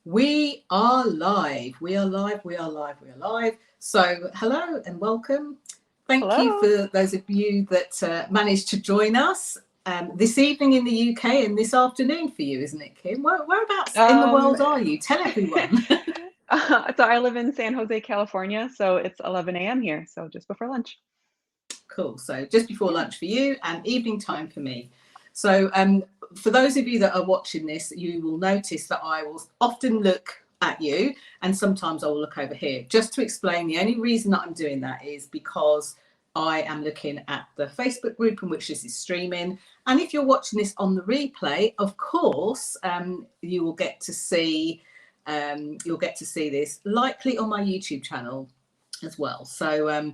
We are live. We are live. We are live. We are live. So, hello and welcome. Thank you Hello. for those of you that managed to join us this evening in the UK and this afternoon for you, isn't it, Kim? Whereabouts in the Um, world are you? Tell everyone. so I live in San Jose, California, so it's 11 a.m. here, so just before lunch. Cool. So, just before Yeah. lunch for you and evening time for me. So, for those of you that are watching this, you will notice that I will often look at you and sometimes I will look over here. Just to explain, the only reason that I'm doing that is because I am looking at the Facebook group in which this is streaming. And if you're watching this on the replay, of course, you will get to see this likely on my YouTube channel as well. So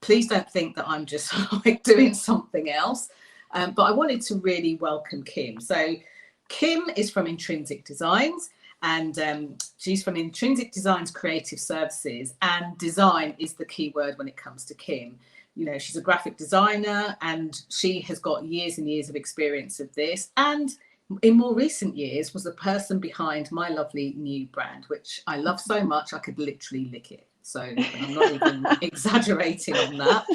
please don't think that I'm just like doing something else. But I wanted to really welcome Kim. So Kim is from Intrinsic Designs, and she's from Intrinsic Designs Creative Services, and design is the key word when it comes to Kim. You know, she's a graphic designer and she has got years and years of experience of this, and in more recent years was the person behind my lovely new brand, which I love so much I could literally lick it. So I'm not even exaggerating on that.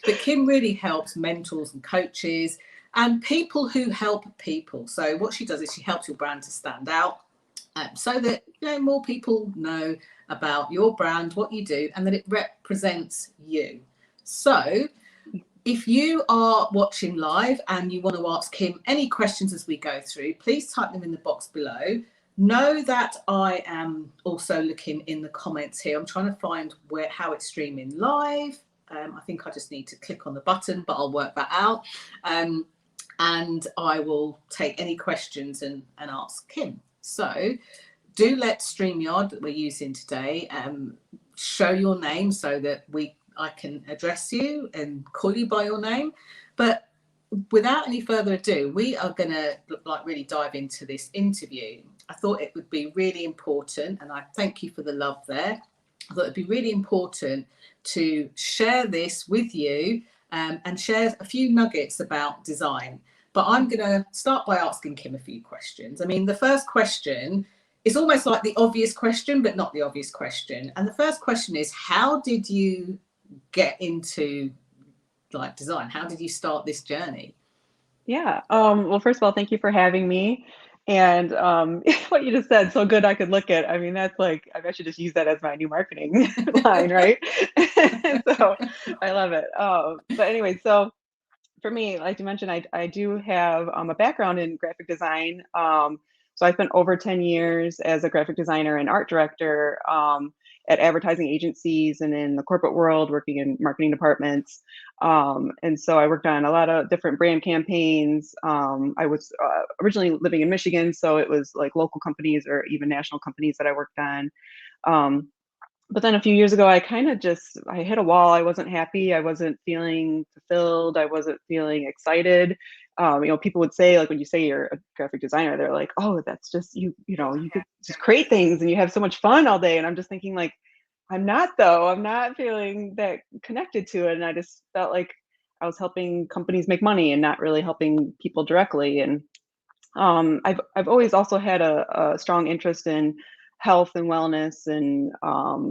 But Kim really helps mentors and coaches and people who help people. So what she does is she helps your brand to stand out, so that more people know about your brand, what you do, and that it represents you. So if you are watching live and you want to ask Kim any questions as we go through, please type them in the box below. Know that I am also looking in the comments here. I'm trying to find how it's streaming live. I think I just need to click on the button, but I'll work that out. And I will take any questions and ask Kim. So do let StreamYard that we're using today show your name so that I can address you and call you by your name. But without any further ado, we are going to really dive into this interview. I thought it would be really important, and I thank you for the love there. I thought it'd be really important to share this with you and share a few nuggets about design. But I'm going to start by asking Kim a few questions. I mean, the first question is almost like the obvious question, but not the obvious question. And the first question is, how did you get into design? How did you start this journey? Yeah. Well, first of all, thank you for having me. And what you just said, so good I could look at. I mean, that's like, I should just use that as my new marketing line, right? So I love it. But anyway, so for me, like you mentioned, I do have a background in graphic design. So I spent over 10 years as a graphic designer and art director at advertising agencies and in the corporate world, working in marketing departments. And so I worked on a lot of different brand campaigns. I was originally living in Michigan, so it was like local companies or even national companies that I worked on. But then a few years ago, I kind of I hit a wall. I wasn't happy. I wasn't feeling fulfilled. I wasn't feeling excited. People would say, like, when you say you're a graphic designer, they're like, oh, that's just you could just create things and you have so much fun all day. And I'm just thinking, like, I'm not, though. I'm not feeling that connected to it. And I just felt like I was helping companies make money and not really helping people directly. And I've always also had a strong interest in health and wellness and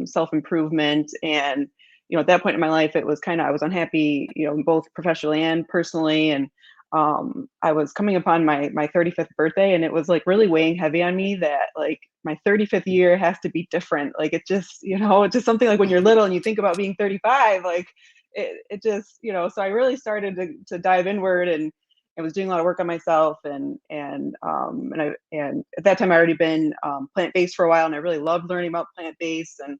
self-improvement. And at that point in my life, it was I was unhappy, both professionally and personally. And I was coming upon my 35th birthday, and it was like really weighing heavy on me that like my 35th year has to be different. Like it just, it's just something like when you're little and you think about being 35, like it just, so I really started to dive inward and I was doing a lot of work on myself, and at that time I already been plant-based for a while, and I really loved learning about plant-based. And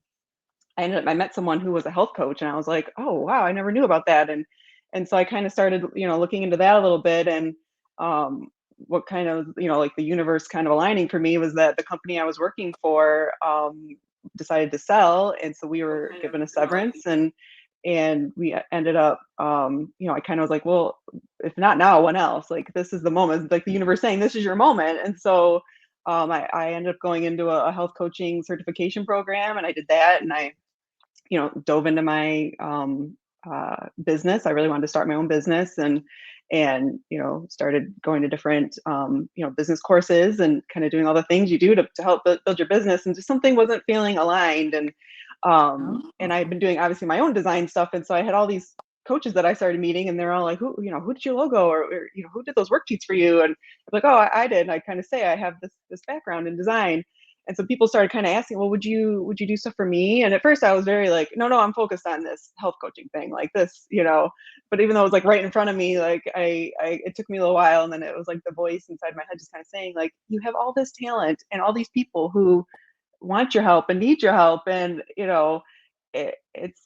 I met someone who was a health coach, and I was like, oh wow, I never knew about that. And so I kind of started looking into that a little bit. And what kind of like the universe kind of aligning for me was that the company I was working for decided to sell, and so we were given a severance. And we ended up I kind of was like, well, if not now, when else? Like, this is the moment, like the universe saying this is your moment. And so I ended up going into a health coaching certification program, and I did that, and I dove into my business. I really wanted to start my own business, and and, started going to different, business courses and kind of doing all the things you do to help build your business. And just something wasn't feeling aligned. And I've been doing obviously my own design stuff. And so I had all these coaches that I started meeting, and they're all like, who did your logo, or who did those worksheets for you? And I'm like, oh, I did. And I kind of say I have this background in design. And so people started kind of asking, well, would you do stuff for me? And at first I was very like, no, I'm focused on this health coaching thing, like this, but even though it was like right in front of me, like it took me a little while. And then it was like the voice inside my head just kind of saying, like, you have all this talent and all these people who want your help and need your help. And, it's,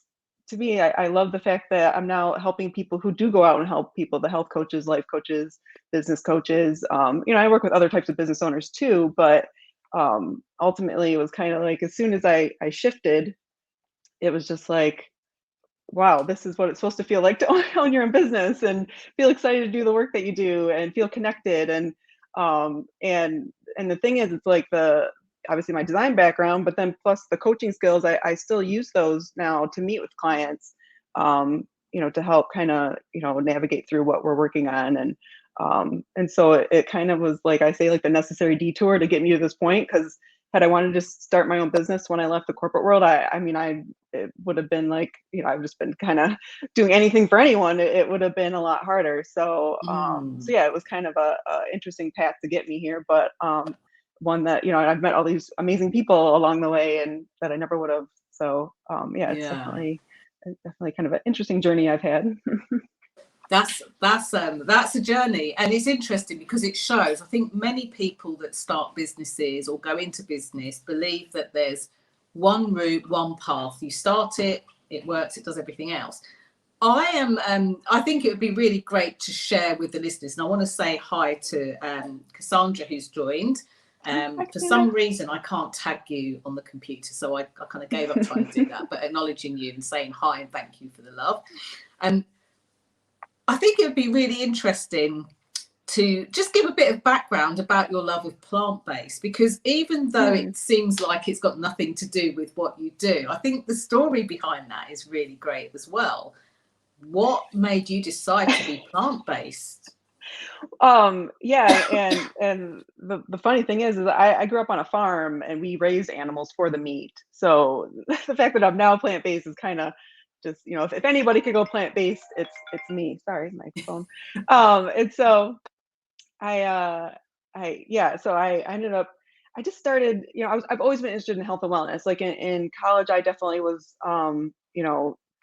to me, I love the fact that I'm now helping people who do go out and help people, the health coaches, life coaches, business coaches. I work with other types of business owners too, but ultimately it was kind of like, as soon as I shifted, it was just like, wow, this is what it's supposed to feel like to own your own business and feel excited to do the work that you do and feel connected. And the thing is, it's like obviously my design background, but then plus the coaching skills, I still use those now to meet with clients, to help kind of, navigate through what we're working on. And so it kind of was, like I say, like the necessary detour to get me to this point. Because had I wanted to start my own business when I left the corporate world, it would have been like, I've just been kind of doing anything for anyone. It would have been a lot harder. So yeah, it was kind of a interesting path to get me here, but one that, I've met all these amazing people along the way, and that I never would have. So yeah, it's definitely kind of an interesting journey I've had. That's a journey, and it's interesting because it shows, I think many people that start businesses or go into business believe that there's one route, one path. You start it, it works, it does everything else. I think it would be really great to share with the listeners, and I want to say hi to Cassandra, who's joined. For some reason I can't tag you on the computer, so I kind of gave up trying to do that, but acknowledging you and saying hi and thank you for the love. I think it would be really interesting to just give a bit of background about your love of plant-based, because even though it seems like it's got nothing to do with what you do, I think the story behind that is really great as well. What made you decide to be plant-based? Yeah, and the funny thing is I grew up on a farm, and we raised animals for the meat. So the fact that I'm now plant-based is kind of just, if anybody could go plant-based, it's me. Sorry, my phone. And so so I ended up, I just started, I've always been interested in health and wellness. Like in college, I definitely was,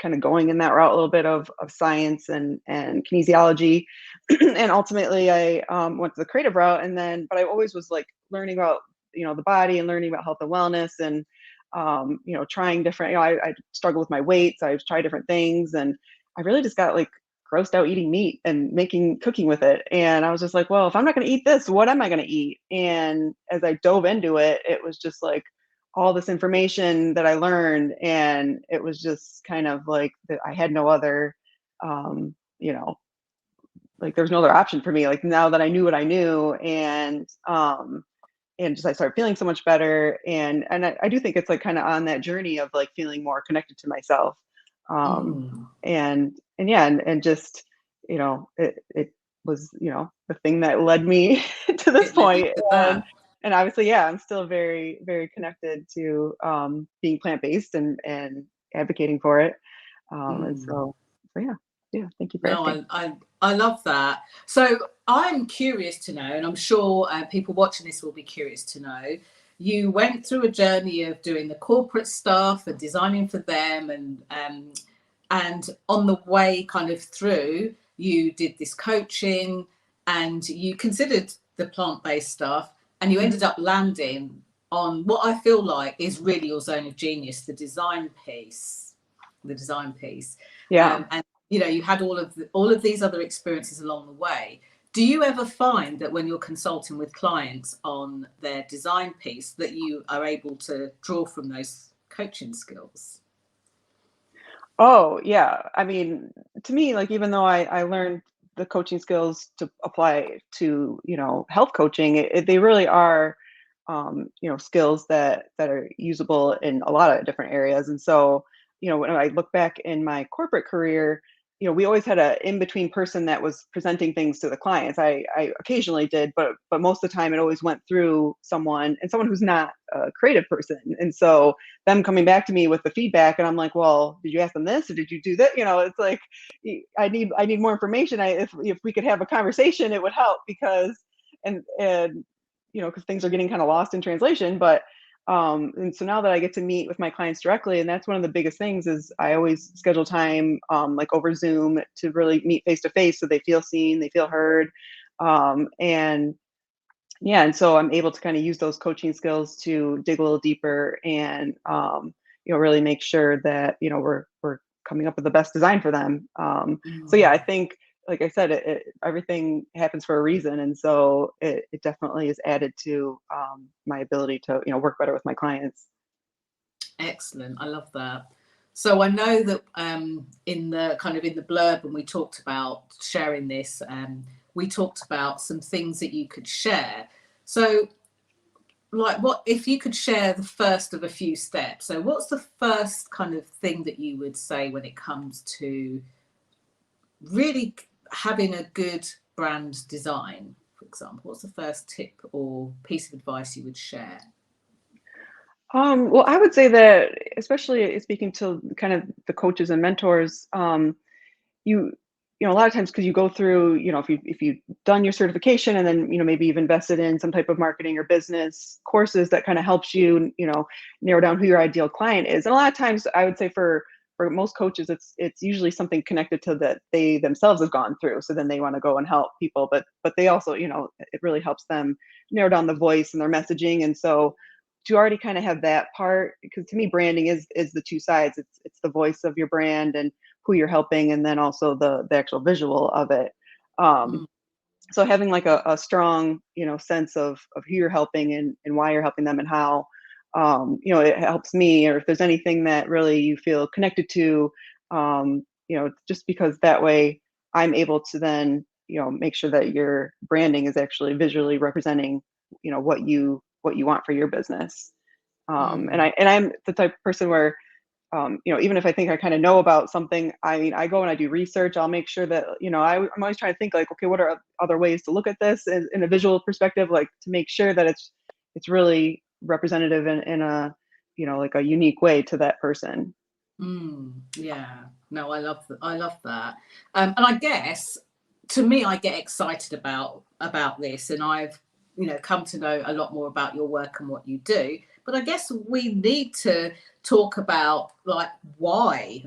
kind of going in that route, a little bit of science and kinesiology. And ultimately I went to the creative route, but I always was like learning about, the body and learning about health and wellness, and, trying different, I struggled with my weight. So I tried different things, and I really just got like grossed out eating meat and cooking with it. And I was just like, well, if I'm not going to eat this, what am I going to eat? And as I dove into it, it was just like all this information that I learned. And it was just kind of like that I had no other, like there was no other option for me. Like now that I knew what I knew, and just I started feeling so much better. And I do think it's like kind of on that journey of like feeling more connected to myself. And yeah, and just, it was, the thing that led me to this point. And obviously, yeah, I'm still very, very connected to being plant-based and advocating for it. And so yeah, thank you for asking. I love that. So I'm curious to know, and I'm sure people watching this will be curious to know, you went through a journey of doing the corporate stuff and designing for them, and on the way kind of through, you did this coaching and you considered the plant-based stuff, and you ended up landing on what I feel like is really your zone of genius, the design piece. Yeah. And you had all of these other experiences along the way. Do you ever find that when you're consulting with clients on their design piece that you are able to draw from those coaching skills? Oh, yeah. I mean, to me, like, even though I learned the coaching skills to apply to, health coaching, they really are, skills that are usable in a lot of different areas. And so, when I look back in my corporate career, we always had a in-between person that was presenting things to the clients. I occasionally did, but most of the time it always went through someone who's not a creative person. And so them coming back to me with the feedback, and I'm like, well, did you ask them this or did you do that? It's like, I need more information. If we could have a conversation, it would help, because and because things are getting kind of lost in translation. But and so now that I get to meet with my clients directly, and that's one of the biggest things, is I always schedule time like over Zoom to really meet face to face, so they feel seen, they feel heard. And yeah, and so I'm able to kind of use those coaching skills to dig a little deeper, and really make sure that we're coming up with the best design for them. So yeah, I think, like I said, everything happens for a reason, and so it definitely is added to my ability to work better with my clients. Excellent, I love that. So I know that in the blurb, when we talked about sharing this, we talked about some things that you could share. So, like, what if you could share the first of a few steps? So what's the first kind of thing that you would say when it comes to really having a good brand design, for example? What's the first tip or piece of advice you would share? Well, I would say that, especially speaking to kind of the coaches and mentors, you a lot of times, because you go through, if you've done your certification, and then maybe you've invested in some type of marketing or business courses that kind of helps you narrow down who your ideal client is. And a lot of times, I would say for most coaches, it's usually something connected to that they themselves have gone through, so then they want to go and help people, but they also, it really helps them narrow down the voice and their messaging. And so to already kind of have that part, because to me branding is the two sides. It's the voice of your brand and who you're helping, and then also the actual visual of it. So having like a strong sense of who you're helping, and why you're helping them, and how it helps me. Or if there's anything that really you feel connected to, just because that way I'm able to then make sure that your branding is actually visually representing what you want for your business. And I'm the type of person where even if I think I kind of know about something, I go and I do research. I'll make sure that, I'm always trying to think like, okay, what are other ways to look at this in a visual perspective, like to make sure that it's really representative in a, like a unique way to that person. Yeah, no, I love that. And I guess, to me, I get excited about this, and I've come to know a lot more about your work and what you do. But I guess we need to talk about why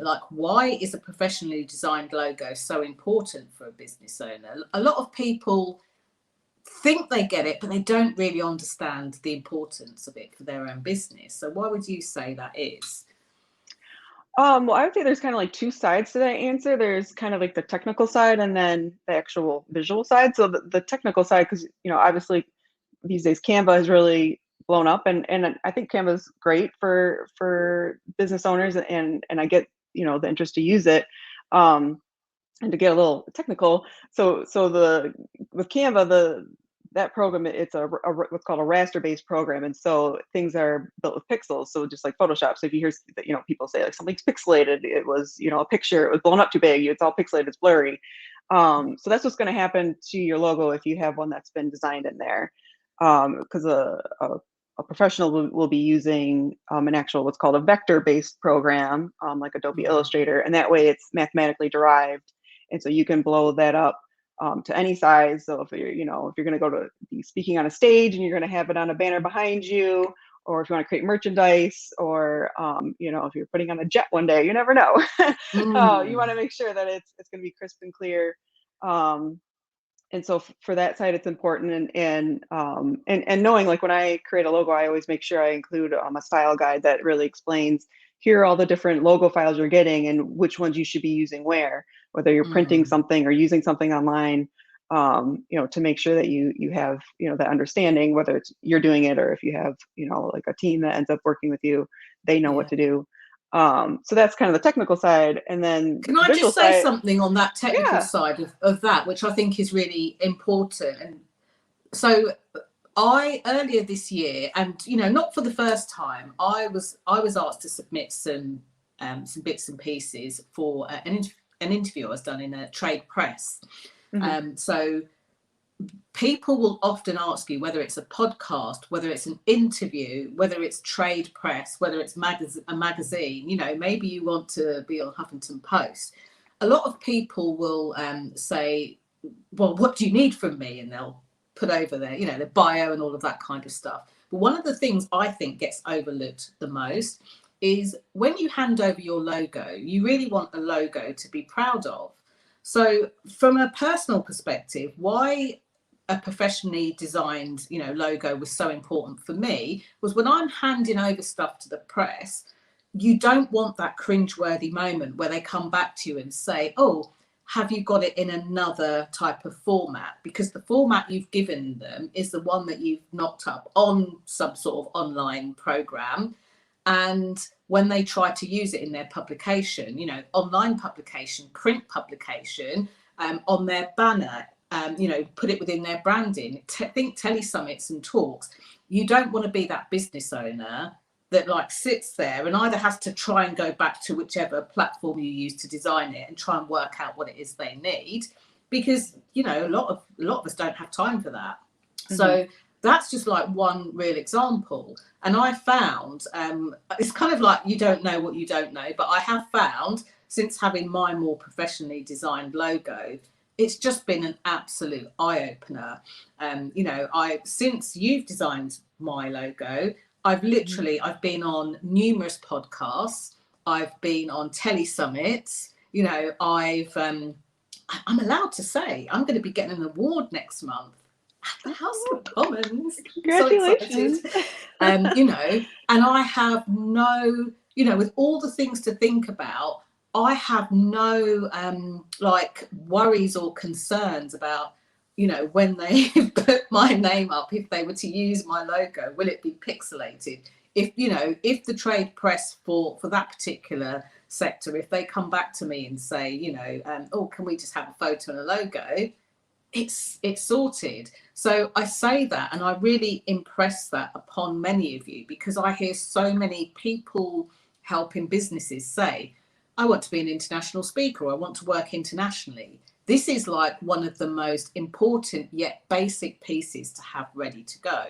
is a professionally designed logo so important for a business owner? A lot of people think they get it, but they don't really understand the importance of it for their own business. So why would you say that is? Well, I would say there's kind of like two sides to that answer. There's kind of like the technical side, and then the actual visual side. So the technical side, because obviously these days Canva has really blown up, and I think Canva is great for business owners, and I get the interest to use it. And to get a little technical, so with Canva, that program, it's a what's called a raster-based program, and so things are built with pixels. So just like Photoshop, so if you hear people say like something's pixelated, it was a picture, it was blown up too big, it's all pixelated, it's blurry. So that's what's going to happen to your logo if you have one that's been designed in there, because a professional will be using an actual what's called a vector-based program, like Adobe Illustrator, and that way it's mathematically derived, and so you can blow that up to any size. So if you're going to go to be speaking on a stage and you're going to have it on a banner behind you, or if you want to create merchandise, or if you're putting on a jet one day, you never know. You want to make sure that it's going to be crisp and clear. And so for that side, it's important. And knowing, like, when I create a logo, I always make sure I include a style guide that really explains, here are all the different logo files you're getting and which ones you should be using where, whether you're printing something or using something online, to make sure that you have, that understanding, whether it's you're doing it or if you have, like a team that ends up working with you, they know what to do. So that's kind of the technical side. And then can I just say something on that technical side of that, which I think is really important? And so earlier this year, and not for the first time, I was asked to submit some bits and pieces for an an interview I was done in a trade press. Mm-hmm. So people will often ask you whether it's a podcast, whether it's an interview, whether it's trade press, whether it's a magazine, you know, maybe you want to be on Huffington Post. A lot of people will say, well, what do you need from me? And they'll put over their, you know, their bio and all of that kind of stuff. But one of the things I think gets overlooked the most is when you hand over your logo, you really want a logo to be proud of. So from a personal perspective, why a professionally designed, you know, logo was so important for me was when I'm handing over stuff to the press, you don't want that cringeworthy moment where they come back to you and say, oh, have you got it in another type of format? Because the format you've given them is the one that you've knocked up on some sort of online program. And when they try to use it in their publication, you know, online publication, print publication, on their banner, you know, put it within their branding, think telesummits and talks. You don't want to be that business owner that like sits there and either has to try and go back to whichever platform you use to design it and try and work out what it is they need, because, you know, a lot of us don't have time for that. Mm-hmm. So that's just like one real example. And I found, it's kind of like you don't know what you don't know, but I have found since having my more professionally designed logo, it's just been an absolute eye-opener. You know, since you've designed my logo, I've been on numerous podcasts. I've been on telesummits. You know, I'm allowed to say I'm going to be getting an award next month at the House of Commons. Congratulations. So excited. You know, and I have no, you know, with all the things to think about, I have no like worries or concerns about, you know, when they put my name up, if they were to use my logo, will it be pixelated? If, you know, if the trade press for that particular sector, if they come back to me and say, you know, oh, can we just have a photo and a logo? It's sorted. So I say that, and I really impress that upon many of you, because I hear so many people helping businesses say, I want to be an international speaker, or I want to work internationally. This is like one of the most important yet basic pieces to have ready to go.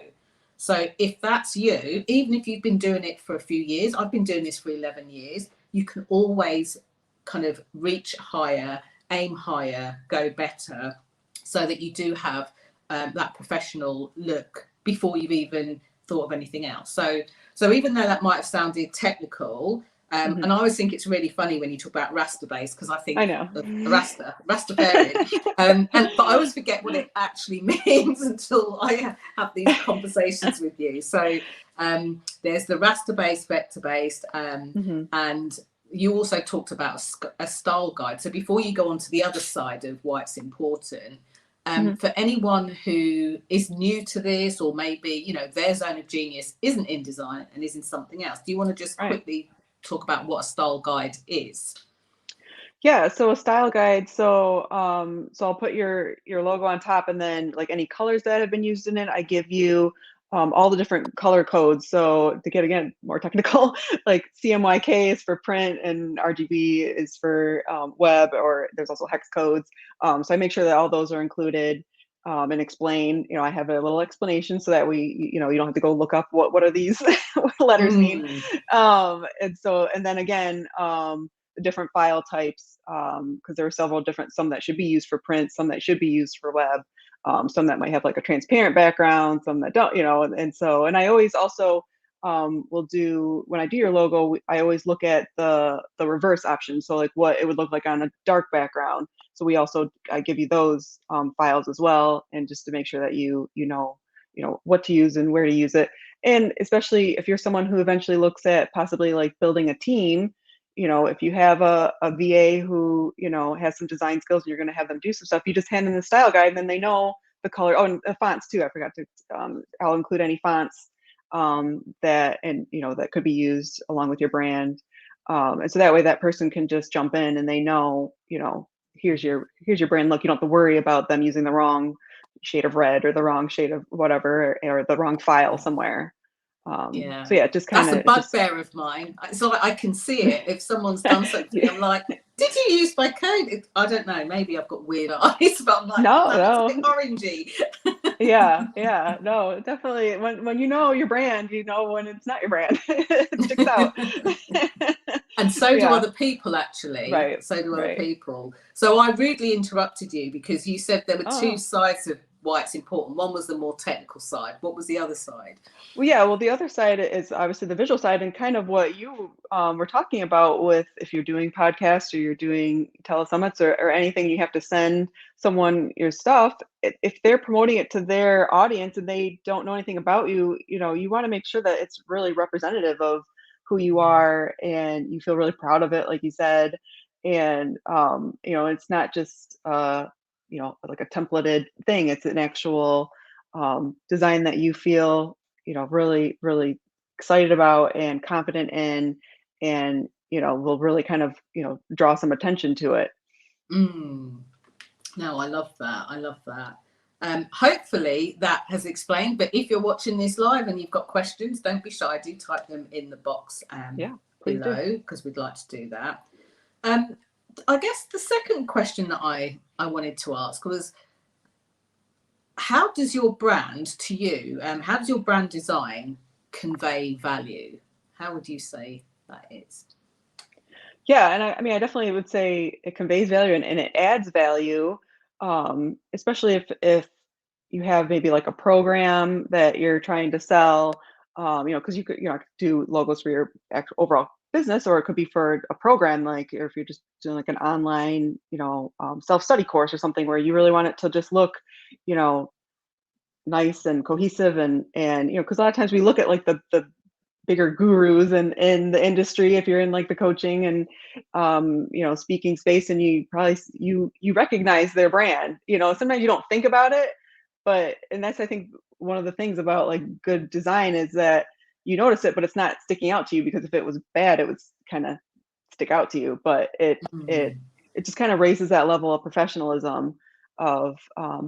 So if that's you, even if you've been doing it for a few years, I've been doing this for 11 years, you can always kind of reach higher, aim higher, go better, so that you do have that professional look before you've even thought of anything else. So even though that might have sounded technical, and I always think it's really funny when you talk about raster base, because I think I know Rastafarian, but I always forget what it actually means until I have these conversations with you. So there's the raster base, vector based, and you also talked about a style guide. So before you go on to the other side of why it's important, for anyone who is new to this, or maybe, you know, their zone of genius isn't in design and is in something else, do you want to just quickly talk about what a style guide is? Yeah, so a style guide. So I'll put your logo on top, and then like any colors that have been used in it, I give you all the different color codes. So to get, again, more technical, like CMYK is for print and RGB is for web, or there's also hex codes. So I make sure that all those are included, and explain, you know, I have a little explanation so that you know, you don't have to go look up what are these what letters mean. And then again, the different file types, because there are several different, some that should be used for print, some that should be used for web, some that might have like a transparent background, some that don't, you know, and I always also will do, when I do your logo, I always look at the reverse option. So like what it would look like on a dark background. So I give you those files as well, and just to make sure that you know what to use and where to use it. And especially if you're someone who eventually looks at possibly like building a team, you know, if you have a VA who, you know, has some design skills and you're going to have them do some stuff, you just hand them the style guide, and then they know the color. Oh, and the fonts too. I forgot to, I'll include any fonts that, and, you know, that could be used along with your brand. And so that way that person can just jump in and they know, you know, here's your brand look. You don't have to worry about them using the wrong shade of red or the wrong shade of whatever, or the wrong file somewhere. So yeah, just kind of, that's a bugbear of mine. So I can see it if someo's done something. I'm like, Did you use my code? I don't know. Maybe I've got weird eyes, but I'm like, No, that looks a no. bit orangey. Yeah, no, definitely. When you know your brand, you know when it's not your brand. It sticks out. And so do Yeah, other people, actually. right, So do other right. people. So I rudely interrupted you because you said there were two Oh. sides of why it's important. One was the more technical side. What was the other side? Well, yeah, well, the other side is obviously the visual side and kind of what you were talking about with if you're doing podcasts or you're doing telesummits or anything, you have to send someone your stuff. If they're promoting it to their audience and they don't know anything about you, you know, you want to make sure that it's really representative of who you are and you feel really proud of it, like you said. And, you know, it's not just, you know, like a templated thing, it's an actual design that you feel you know, really, really excited about and confident in, and, you know, will really kind of, you know, draw some attention to it. Mm. No, I love that. I love that. Hopefully that has explained, but if you're watching this live and you've got questions, don't be shy. Do type them in the box Yeah, please do. below because we'd like to do that. I guess the second question that I wanted to ask was, how does your brand to you, how does your brand design convey value? How would you say that is? Yeah, and I mean, I definitely would say it conveys value and it adds value, especially if you have maybe like a program that you're trying to sell, you know, because you could, you know, do logos for your actual overall business, or it could be for a program, like, or if you're just doing like an online, you know, self-study course or something where you really want it to just look, you know, nice and cohesive and you know because a lot of times we look at like the bigger gurus in the industry if you're in like the coaching and you know speaking space and you probably you recognize their brand, you know, sometimes you don't think about it, but and that's I think one of the things about like good design is that you notice it but it's not sticking out to you because if it was bad it would kind of stick out to you, but Mm, it just kind of raises that level of professionalism of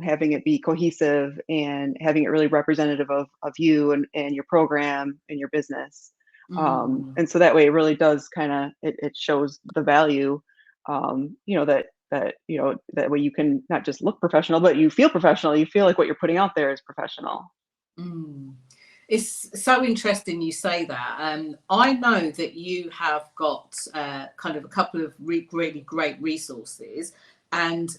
having it be cohesive and having it really representative of you and your program and your business. mm, And so that way it really does kind of it shows the value, you know, that you know that way you can not just look professional but you feel professional, you feel like what you're putting out there is professional. mm. It's so interesting you say that. I know that you have got kind of a couple of really great resources, and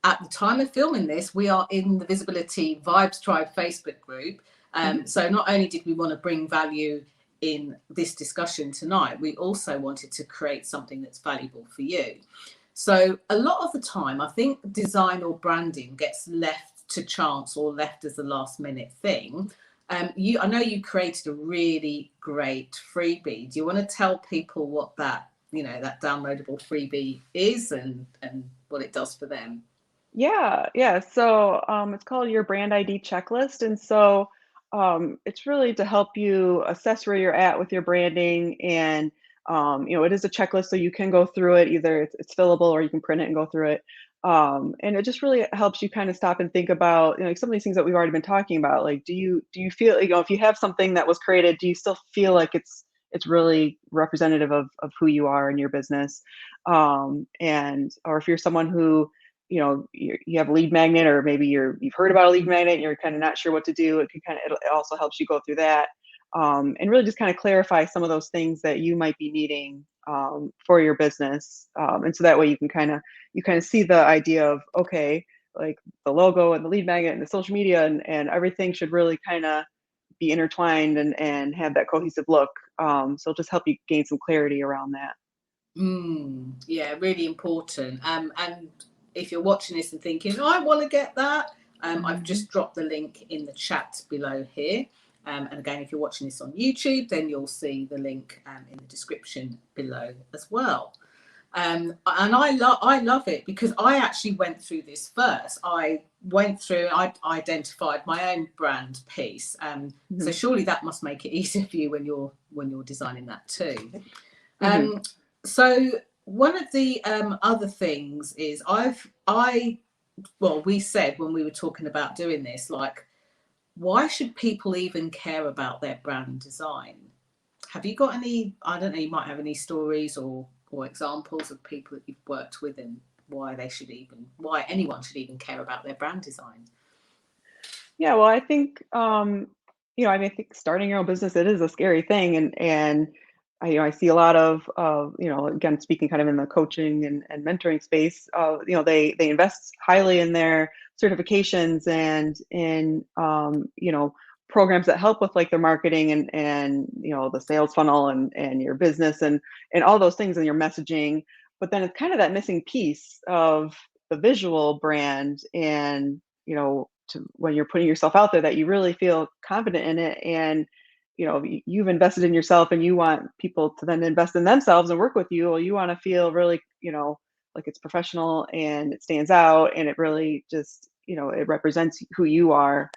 at the time of filming this, we are in the Visibility Vibes Tribe Facebook group. Mhm. So not only did we want to bring value in this discussion tonight, we also wanted to create something that's valuable for you. So a lot of the time, I think design or branding gets left to chance or left as a last minute thing. I know you created a really great freebie. Do you want to tell people what that, you know, that downloadable freebie is and what it does for them? Yeah. So it's called your brand ID checklist. And so it's really to help you assess where you're at with your branding. And, you know, it is a checklist, so you can go through it. Either it's fillable or you can print it and go through it. And it just really helps you kind of stop and think about, you know, like some of these things that we've already been talking about. Like, do you feel, you know, if you have something that was created, do you still feel like it's really representative of who you are in your business? And, or if you're someone who, you know you have a lead magnet or maybe you've heard about a lead magnet and you're kind of not sure what to do, it can kind of it also helps you go through that, and really just kind of clarify some of those things that you might be needing for your business, and so that way you kind of see the idea of okay, like the logo and the lead magnet and the social media and everything should really kind of be intertwined and have that cohesive look, so it'll just help you gain some clarity around that. Yeah, really important. And if you're watching this and thinking, oh, I want to get that, I've just dropped the link in the chat below here. And again, if you're watching this on YouTube, then you'll see the link in the description below as well. And I love it because I actually went through this first. I identified my own brand piece. So Mhm. surely that must make it easier for you when you're designing that too. Mhm. So one of the other things is we said when we were talking about doing this, like, why should people even care about their brand design? Have you got any, I don't know, you might have any stories or or examples of people that you've worked with and why anyone should even care about their brand design? Yeah, well, I think, I mean, I think starting your own business, it is a scary thing. And I see a lot of, again, speaking kind of in the coaching and mentoring space, they invest highly in their certifications and in, programs that help with like their marketing and, the sales funnel and your business and all those things and your messaging. But then it's kind of that missing piece of the visual brand and, when you're putting yourself out there, that you really feel confident in it, and you've invested in yourself and you want people to then invest in themselves and work with you. Well, you want to feel really, like it's professional and it stands out and it really just, it represents who you are,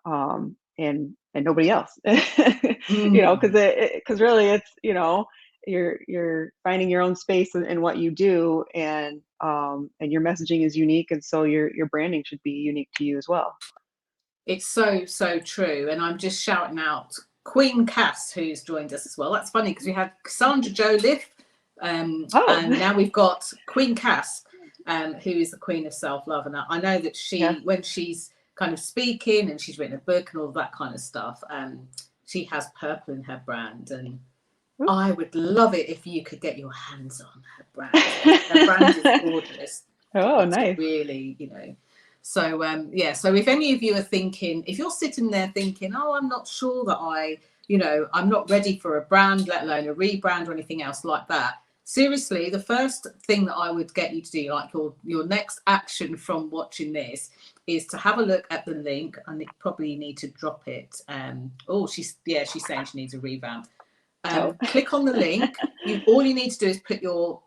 and nobody else. Because really it's, you're finding your own space in what you do, and your messaging is unique, and so your branding should be unique to you as well. It's so, so true. And I'm just shouting out Queen Cass, who's joined us as well. That's funny because we had Cassandra Joliffe, and now we've got Queen Cass, who is the queen of self-love. And I know that when she's kind of speaking and she's written a book and all that kind of stuff, she has purple in her brand. And I would love it if you could get your hands on her brand. Her brand is gorgeous. Oh, nice. Really, So, so if any of you are thinking, if you're sitting there thinking, oh, I'm not sure that I'm not ready for a brand, let alone a rebrand or anything else like that. Seriously, the first thing that I would get you to do, like your next action from watching this, is to have a look at the link, and you probably need to drop it. She's saying she needs a revamp. Click on the link. All you need to do is put your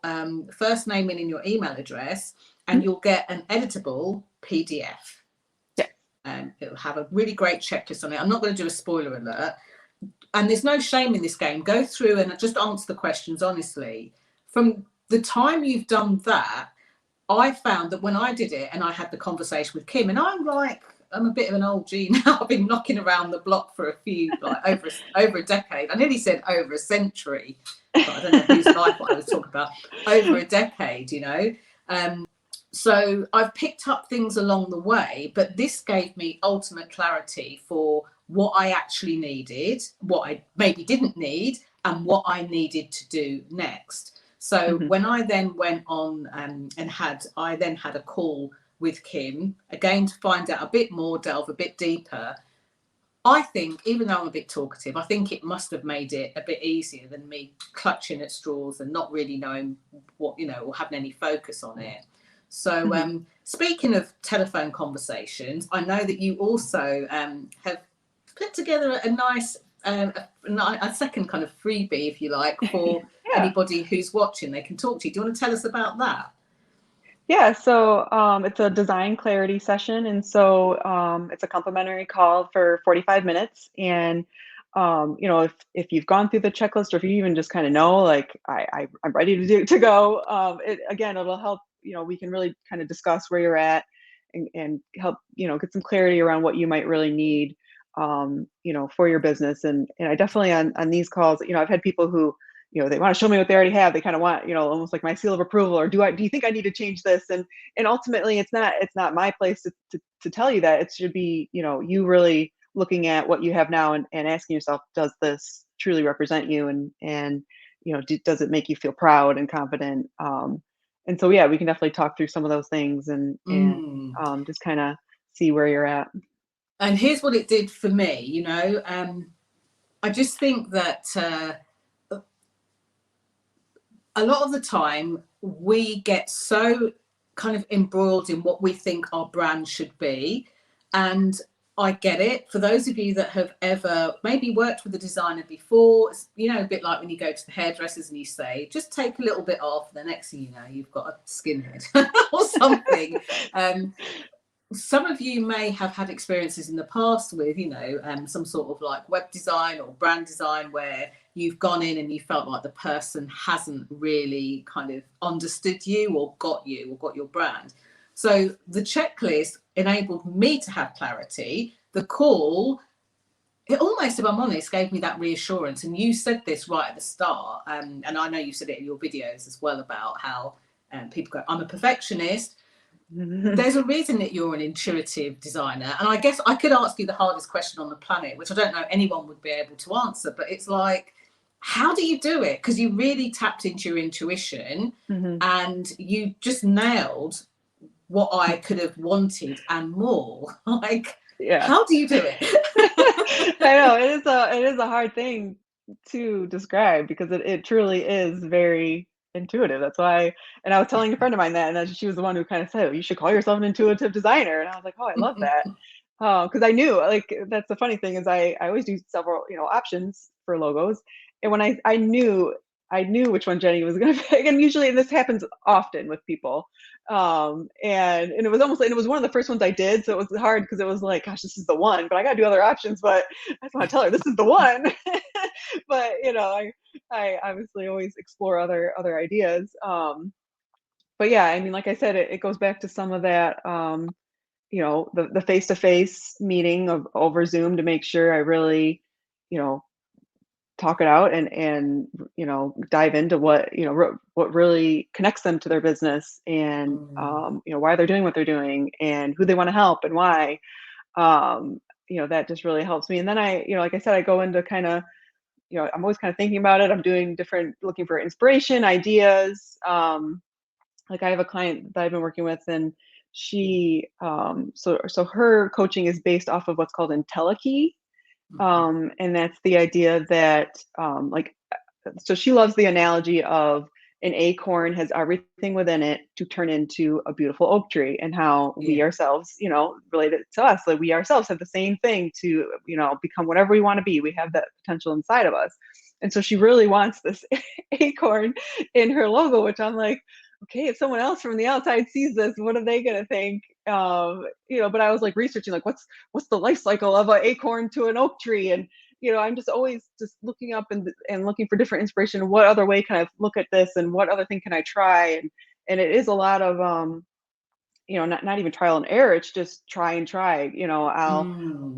first name in your email address, and you'll get an editable PDF. Yeah. It'll have a really great checklist on it. I'm not going to do a spoiler alert. And there's no shame in this game. Go through and just answer the questions honestly. From the time you've done that, I found that when I did it and I had the conversation with Kim, and I'm a bit of an old G now. I've been knocking around the block for over a decade. I nearly said over a century, but I don't know whose life I was talking about. Over a decade, So I've picked up things along the way, but this gave me ultimate clarity for what I actually needed, what I maybe didn't need, and what I needed to do next. So when I then went on I then had a call with Kim, again, to find out a bit more, delve a bit deeper. I think, even though I'm a bit talkative, I think it must have made it a bit easier than me clutching at straws and not really knowing what, or having any focus on it. So speaking of telephone conversations, I know that you also have put together a nice, a second kind of freebie, if you like, for anybody who's watching. They can talk to you. Do you want to tell us about that? Yeah, so it's a design clarity session, and so it's a complimentary call for 45 minutes. And if you've gone through the checklist, or if you even just kind of know, like I'm ready to go, it'll help. We can really kind of discuss where you're at and help get some clarity around what you might really need, for your business. And I definitely on these calls, I've had people who they want to show me what they already have. They kind of want, almost like my seal of approval, or do you think I need to change this? And ultimately it's not my place to tell you that. It should be, you really looking at what you have now and asking yourself, does this truly represent you? And does it make you feel proud and confident? And so, we can definitely talk through some of those things and just kind of see where you're at. And here's what it did for me, I just think that a lot of the time we get so kind of embroiled in what we think our brand should be. And I get it. For those of you that have ever maybe worked with a designer before, a bit like when you go to the hairdressers and you say, just take a little bit off. The next thing you know, you've got a skinhead or something. Some of you may have had experiences in the past with, some sort of like web design or brand design where you've gone in and you felt like the person hasn't really kind of understood you or got your brand. So the checklist enabled me to have clarity. The call it almost, if I'm honest, gave me that reassurance. And you said this right at the start, and I know you said it in your videos as well, about how people go, I'm a perfectionist. There's a reason that you're an intuitive designer. And I guess I could ask you the hardest question on the planet, which I don't know anyone would be able to answer, but it's like, how do you do it? Because you really tapped into your intuition and you just nailed what I could have wanted and more. Like, how do you do it? I know it is a hard thing to describe, because it truly is very intuitive. That's why, and I was telling a friend of mine that, and she was the one who kind of said, oh, you should call yourself an intuitive designer. And I was like, oh, I love that. Because I knew, like, that's the funny thing, is I always do several, options for logos. And when I knew which one Jenny was going to pick, and usually, and this happens often with people, and it was almost, and it was one of the first ones I did, so it was hard, because it was like, gosh, this is the one, but I got to do other options, but I just want to tell her this is the one. But I obviously always explore other ideas. But yeah, I mean, like I said, it goes back to some of that, the face-to-face meeting over Zoom, to make sure I really, talk it out, and dive into what what really connects them to their business, and why they're doing what they're doing, and who they want to help, and why. That just really helps me. And then I, like I said, I go into kind of, I'm always kind of thinking about it. I'm doing looking for inspiration, ideas. Like, I have a client that I've been working with, and she, so her coaching is based off of what's called IntelliKey. And that's the idea that, so she loves the analogy of an acorn has everything within it to turn into a beautiful oak tree, and how we ourselves, related to us, like we ourselves have the same thing to, become whatever we want to be. We have that potential inside of us. And so she really wants this acorn in her logo, which I'm like, okay, if someone else from the outside sees this, what are they going to think? But I was like researching, like, what's the life cycle of an acorn to an oak tree? And, I'm just always just looking up and looking for different inspiration. What other way can I look at this, and what other thing can I try? And it is a lot of, not even trial and error. It's just try and try. I'll,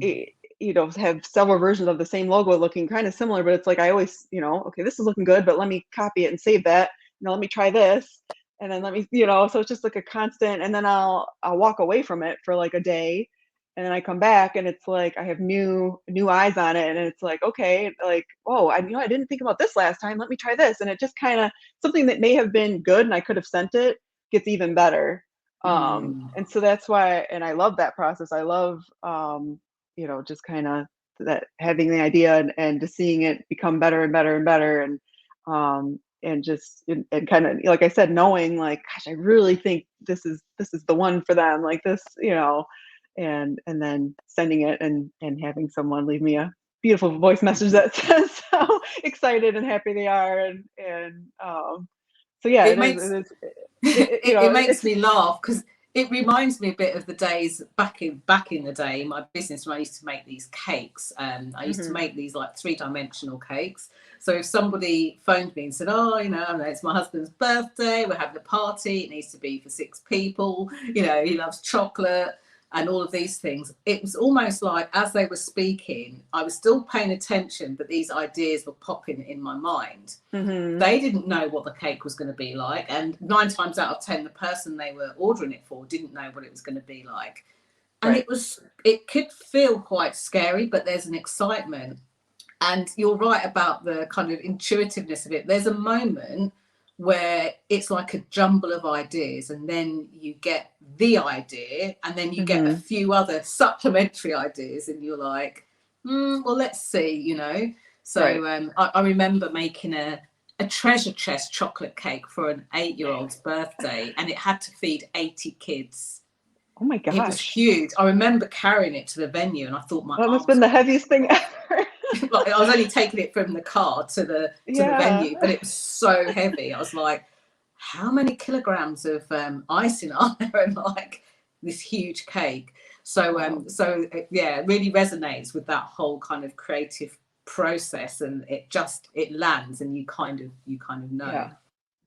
have several versions of the same logo looking kind of similar, but it's like, I always, okay, this is looking good, but let me copy it and save that. Let me try this. And then let me, so it's just like a constant, and then I'll walk away from it for like a day, and then I come back, and it's like, I have new eyes on it. And it's like, okay, like, oh, I didn't think about this last time. Let me try this. And it just kind of, something that may have been good and I could have sent it, gets even better. And so that's why, and I love that process. I love, just kind of that, having the idea, and just seeing it become better and better and better. And just, and kind of, like I said, knowing, like, gosh, I really think this is the one for them, like this, and then sending it, and having someone leave me a beautiful voice message that says how excited and happy they are. And so yeah, it makes me laugh, because it reminds me a bit of the days back in the day in my business, when I used to make these cakes. I used to make these like 3-dimensional cakes. So if somebody phoned me and said, oh, it's my husband's birthday, we're having a party, it needs to be for 6 people, he loves chocolate and all of these things. It was almost like, as they were speaking, I was still paying attention, but these ideas were popping in my mind. They didn't know what the cake was going to be like. And 9 times out of 10, the person they were ordering it for didn't know what it was going to be like. And it could feel quite scary, but there's an excitement. And you're right about the kind of intuitiveness of it. There's a moment where it's like a jumble of ideas, and then you get the idea, and then you get a few other supplementary ideas, and you're like, well, let's see, So I remember making a treasure chest chocolate cake for an 8-year-old's birthday, and it had to feed 80 kids. Oh my gosh. It was huge. I remember carrying it to the venue, and I thought that must have been the heaviest thing ever. Like, I was only taking it from the car to the venue, but it was so heavy. I was like, how many kilograms of icing are there in like this huge cake? So it really resonates with that whole kind of creative process, and it lands, and you kind of know.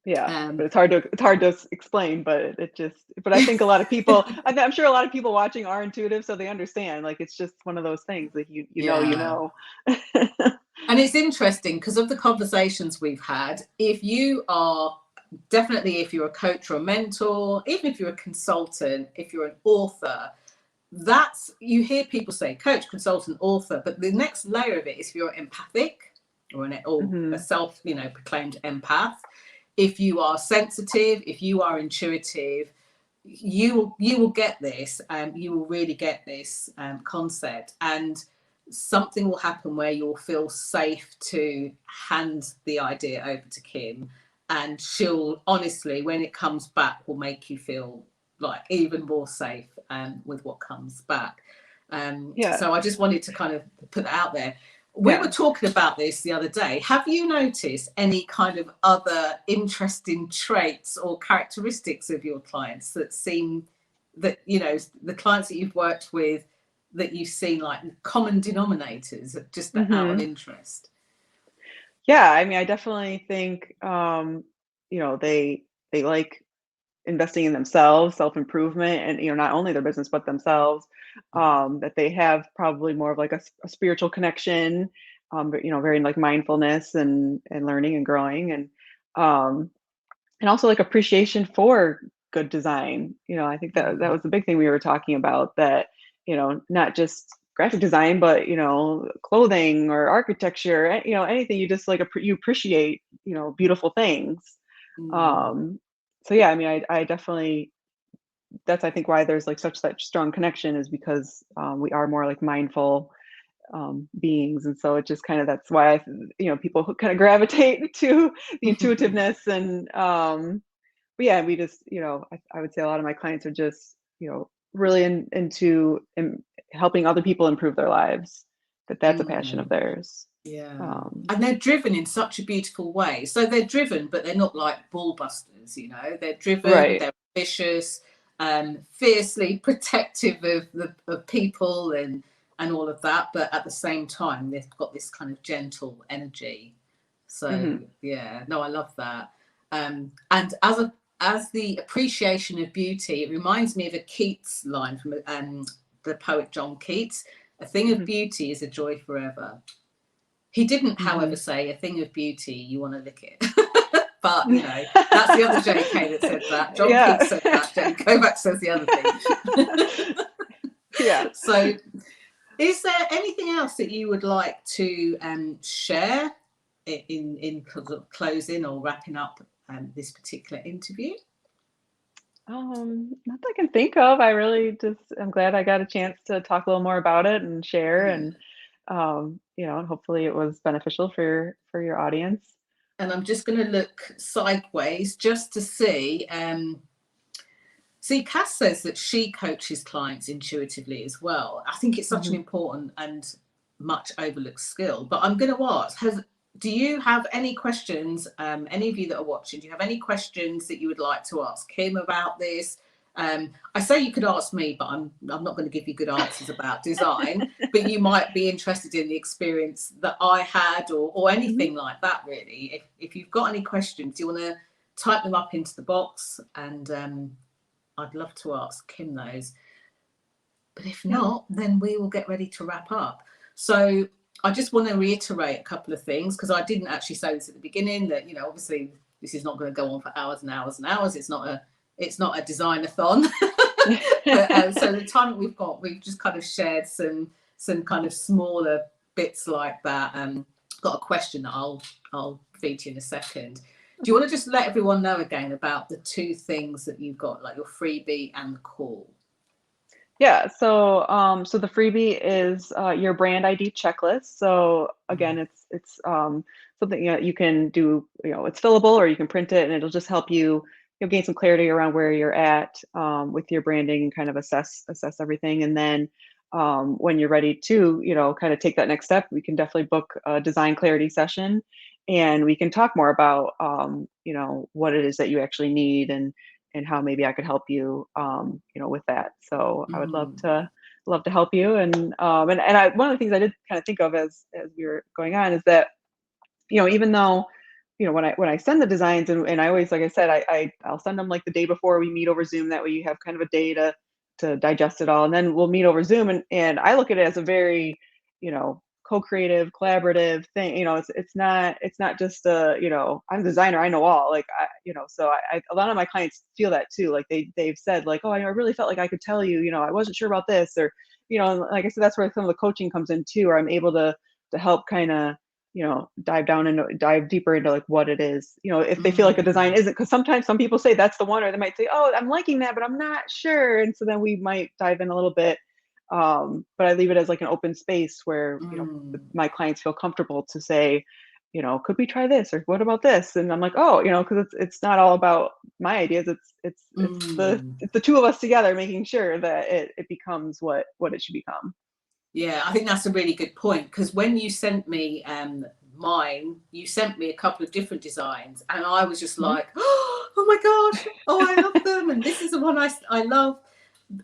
Yeah, Um, but it's hard to explain, but but I think a lot of people, I'm sure a lot of people watching are intuitive, so they understand. Like it's just one of those things that you yeah. know. And it's interesting because of the conversations we've had. If you are definitely, if you're a coach or a mentor, even if you're a consultant, if you're an author, that's, you hear people say coach, consultant, author, but the next layer of it is if you're empathic or a Hmm. self, proclaimed empath. If you are sensitive, if you are intuitive, you will get this, and you will really get this concept, and something will happen where you'll feel safe to hand the idea over to Kim, and she'll honestly, when it comes back, will make you feel like even more safe with what comes back. Yeah, So I just wanted to kind of put that out there. We were yeah. talking about this the other day. Have you noticed any kind of other interesting traits or characteristics of your clients that seem that, the clients that you've worked with, that you've seen like common denominators, just out of Hmm. interest? Yeah, I mean, I definitely think they like investing in themselves, self-improvement, and not only their business but themselves. That they have probably more of like a spiritual connection, but very like mindfulness and learning and growing, and also like appreciation for good design. I think that Mm, was the big thing we were talking about, that not just graphic design, but clothing or architecture, anything you just like you appreciate, beautiful things. mm, um so yeah, I mean, I definitely, that's I think why there's like such strong connection, is because we are more like mindful beings, and so it just kind of, that's why people who kind of gravitate to the intuitiveness. And but yeah, we just, I would say a lot of my clients are just, really into helping other people improve their lives, that's a passion of mm. theirs. Yeah. um And they're driven in such a beautiful way. So they're driven, but they're not like ball busters, They're driven, right. they're ambitious, fiercely protective of people and all of that. But at the same time, they've got this kind of gentle energy. So Hmm. yeah, no, I love that. And as the appreciation of beauty, it reminds me of a Keats line from the poet John Keats. A thing of Hmm. beauty is a joy forever. He didn't, however, Hmm. say a thing of beauty, you want to lick it. But, that's the other JK that said that. John Yeah. Keats said that. Jane Kovacs says the other thing. Yeah. So, is there anything else that you would like to share in closing or wrapping up this particular interview? Not that I can think of. I really just, I'm glad I got a chance to talk a little more about it and share, Yeah. and and hopefully it was beneficial for your audience. And I'm just going to look sideways just to see. See, Cass says that she coaches clients intuitively as well. I think it's such an Hmm. important and much overlooked skill. But I'm going to ask: do you have any questions? Any of you that are watching, do you have any questions that you would like to ask Kim about this? I say you could ask me, but I'm not going to give you good answers about design. But you might be interested in the experience that I had, or Hmm. anything like that. Really, if you've got any questions, you want to type them up into the box, and I'd love to ask Kim those. But if Yeah. not, then we will get ready to wrap up. So I just want to reiterate a couple of things, because I didn't actually say this at the beginning, that, obviously this is not going to go on for hours and hours and hours. It's not a design-a-thon. But so the time that we've just kind of shared some kind of smaller bits like that. Got a question that I'll feed to you in a second. Do you want to just let everyone know again about the two things that you've got, like your freebie and the call? Yeah, so the freebie is your brand ID checklist. So again, it's something you can do. It's fillable, or you can print it, and it'll just help you gain some clarity around where you're at with your branding, and kind of assess everything. And then when you're ready to kind of take that next step, we can definitely book a design clarity session, and we can talk more about what it is that you actually need, and how maybe I could help you, with that. So I would Mm, love to help you. And one of the things I did kind of think of as we were going on is that, even though, when I send the designs, and I always, like I said, I'll send them like the day before we meet over Zoom. That way you have kind of a day to digest it all, and then we'll meet over Zoom. And I look at it as a very, co-creative, collaborative thing. It's not just I'm a designer, I know all. Like so a lot of my clients feel that too. Like they've said like, oh, I really felt like I could tell you, I wasn't sure about this, or and like I said, that's where some of the coaching comes in too, where I'm able to help kind of dive deeper into like what it is, if they feel like a design isn't, because sometimes some people say that's the one, or they might say, oh, I'm liking that, but I'm not sure. And so then we might dive in a little bit. But I leave it as like an open space where, my clients feel comfortable to say, could we try this, or what about this? And I'm like, oh, because it's not all about my ideas. It's the two of us together making sure that it becomes what it should become. Yeah, I think that's a really good point, because when you sent me mine, you sent me a couple of different designs, and I was just like, oh my gosh, oh, I love them, and this is the one I love.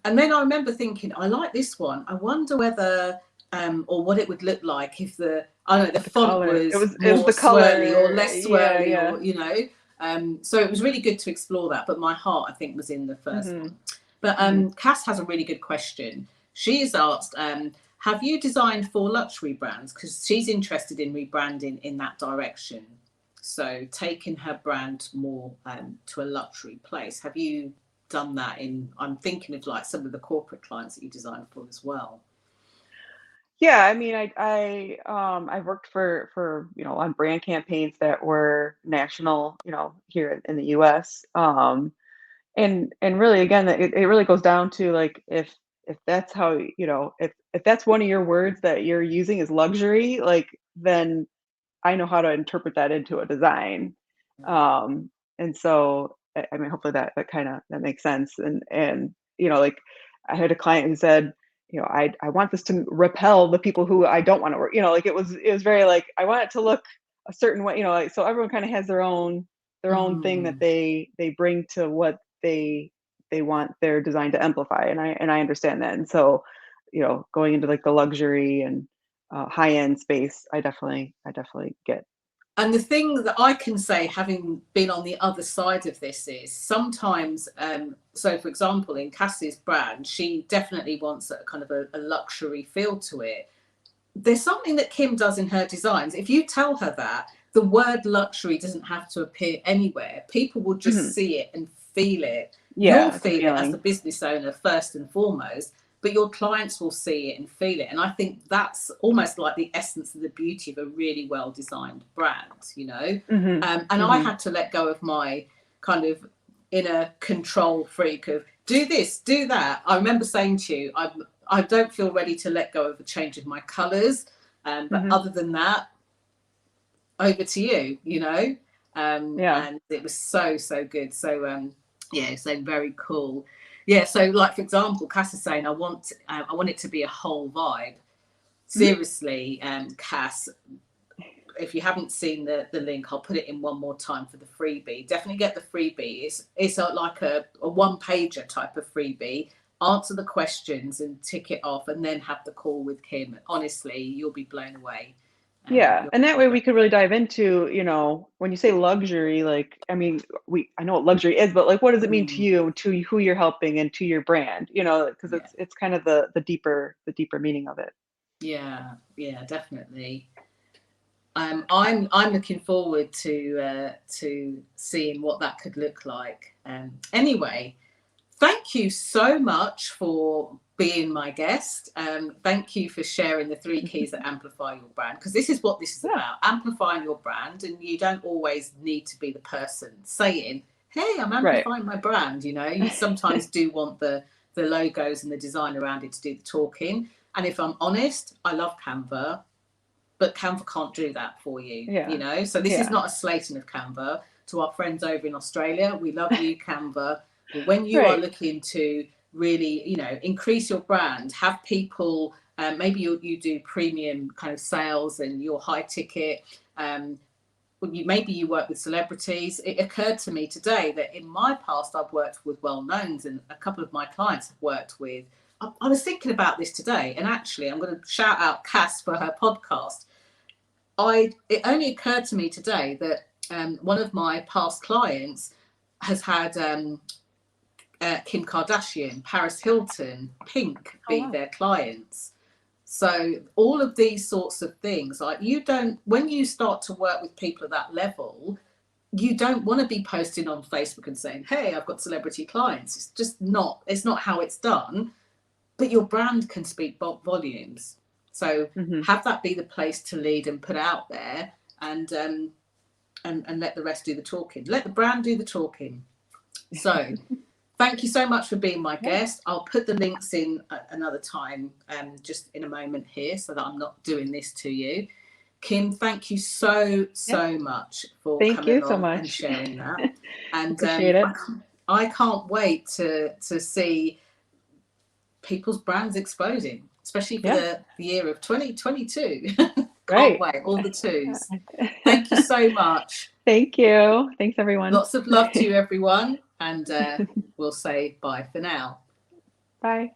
And then I remember thinking, I like this one. I wonder whether or what it would look like if the font color. was it was more the color, swirly or less swirly, yeah. or so it was really good to explore that. But my heart, I think, was in the first one. But Cass has a really good question. She's asked, have you designed for luxury brands? Because she's interested in rebranding in that direction. So taking her brand more to a luxury place. Have you done that I'm thinking of like some of the corporate clients that you design for as well. Yeah, I mean, I worked for on brand campaigns that were national, here in the US. And really, again, it really goes down to like, if that's how, if that's one of your words that you're using is luxury, like, then I know how to interpret that into a design. And so I mean, hopefully that kind of that makes sense. And like, I had a client who said, I want this to repel the people who I don't want to work. Like it was very like, I want it to look a certain way. Like, so everyone kind of has their own thing that they bring to what they want their design to amplify. And I understand that. And so, going into like the luxury and high end space, I definitely get. And the thing that I can say, having been on the other side of this, is sometimes, so for example, in Cassie's brand, she definitely wants a kind of a luxury feel to it. There's something that Kim does in her designs. If you tell her that, the word luxury doesn't have to appear anywhere. People will just see it and feel it. Yeah, You'll feel it as the business owner first and foremost, but your clients will see it and feel it. And I think that's almost like the essence of the beauty of a really well designed brand, And I had to let go of my kind of inner control freak of do this, do that. I remember saying to you, I don't feel ready to let go of a change of my colours. But other than that, over to you, And it was so good. So, so very cool. Yeah, so like for example, Cass is saying I want it to be a whole vibe. Seriously, Cass, if you haven't seen the link, I'll put it in one more time for the freebie. Definitely get the freebie. It's like a one-pager type of freebie. Answer the questions and tick it off, and then have the call with Kim. Honestly, you'll be blown away. Yeah, and that way we could really dive into, when you say luxury, like, I mean, I know what luxury is, but like, what does it mean to you, to who you're helping, and to your brand? Because it's kind of the deeper meaning of it. Yeah, definitely. I'm looking forward to seeing what that could look like. Anyway, thank you so much for being my guest. Thank you for sharing the 3 keys that amplify your brand, because this is what this is about, amplifying your brand. And you don't always need to be the person saying, hey, I'm amplifying my brand. You sometimes do want the logos and the design around it to do the talking. And if I'm honest, I love Canva, but Canva can't do that for you, So this is not a slating of Canva. To our friends over in Australia, we love you, Canva. But when you are looking to really, increase your brand, have people, maybe you do premium kind of sales and you're high ticket, maybe you work with celebrities. It occurred to me today that in my past, I've worked with well-knowns, and a couple of my clients have worked with. I was thinking about this today, and actually I'm going to shout out Cass for her podcast. It only occurred to me today that one of my past clients has had Kim Kardashian, Paris Hilton, Pink be their clients. So all of these sorts of things, like when you start to work with people at that level, you don't want to be posting on Facebook and saying, hey, I've got celebrity clients. It's just not, it's not how it's done, but your brand can speak volumes. So have that be the place to lead and put out there, and let the rest do the talking. Let the brand do the talking. So thank you so much for being my guest. I'll put the links in another time, just in a moment here, so that I'm not doing this to you. Kim, thank you so much for coming on and sharing that. And appreciate it. I can't wait to see people's brands exploding, especially for the year of 2022. Can't wait, all the twos. Thank you so much. Thank you. Thanks, everyone. Lots of love to you, everyone. And we'll say bye for now. Bye.